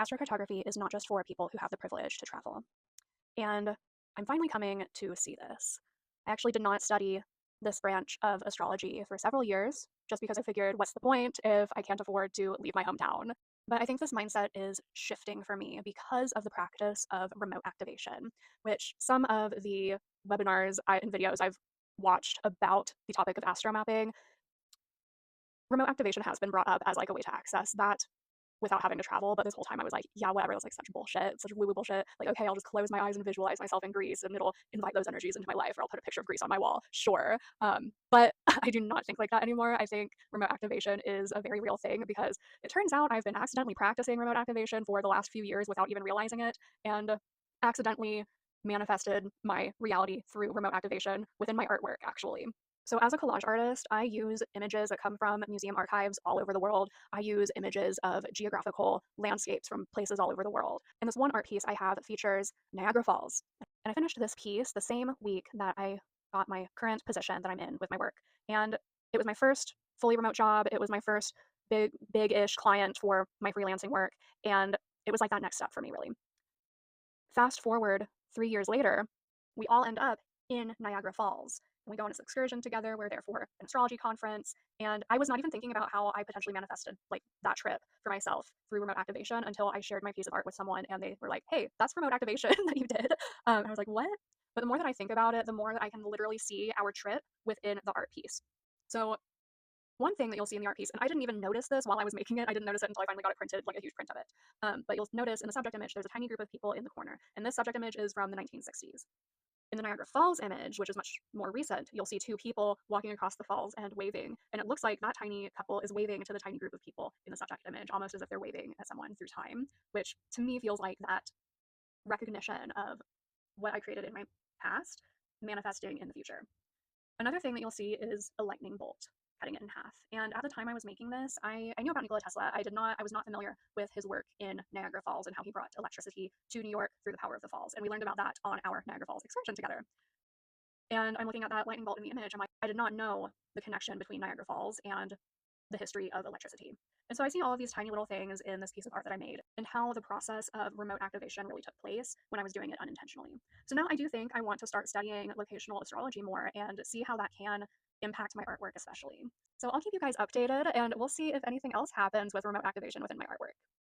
astrocartography is not just for people who have the privilege to travel. And I'm finally coming to see this. I actually did not study this branch of astrology for several years just because I figured, what's the point if I can't afford to leave my hometown? But I think this mindset is shifting for me because of the practice of remote activation, which some of the webinars and videos I've watched about the topic of astromapping, remote activation has been brought up as like a way to access that without having to travel. But this whole time I was like, yeah, whatever. It's like such bullshit, such woo woo bullshit. Like, okay, I'll just close my eyes and visualize myself in Greece and it'll invite those energies into my life, or I'll put a picture of Greece on my wall. Sure. But I do not think like that anymore. I think remote activation is a very real thing because it turns out I've been accidentally practicing remote activation for the last few years without even realizing it, and accidentally manifested my reality through remote activation within my artwork, actually. So, as a collage artist, I use images that come from museum archives all over the world. I use images of geographical landscapes from places all over the world. And this one art piece I have features Niagara Falls. And I finished this piece the same week that I got my current position that I'm in with my work. And it was my first fully remote job. It was my first big-ish client for my freelancing work. And it was like that next step for me, really. Fast forward 3 years later, we all end up in Niagara Falls. And we go on this excursion together. We're there for an astrology conference. And I was not even thinking about how I potentially manifested like that trip for myself through remote activation until I shared my piece of art with someone and they were like, hey, that's remote activation that you did. And I was like, what? But the more that I think about it, the more that I can literally see our trip within the art piece. So one thing that you'll see in the art piece, and I didn't even notice this while I was making it. I didn't notice it until I finally got it printed, like a huge print of it. But you'll notice in the subject image, there's a tiny group of people in the corner. And this subject image is from the 1960s. In the Niagara Falls image, which is much more recent, you'll see two people walking across the falls and waving. And it looks like that tiny couple is waving to the tiny group of people in the subject image, almost as if they're waving at someone through time, which to me feels like that recognition of what I created in my past manifesting in the future. Another thing that you'll see is a lightning bolt cutting it in half. And at the time I was making this, I knew about Nikola Tesla. I was not familiar with his work in Niagara Falls and how he brought electricity to New York through the power of the falls. And we learned about that on our Niagara Falls excursion together. And I'm looking at that lightning bolt in the image. I'm like, I did not know the connection between Niagara Falls and the history of electricity. And so I see all of these tiny little things in this piece of art that I made and how the process of remote activation really took place when I was doing it unintentionally. So now I do think I want to start studying locational astrology more and see how that can impact my artwork, especially. So I'll keep you guys updated and we'll see if anything else happens with remote activation within my artwork.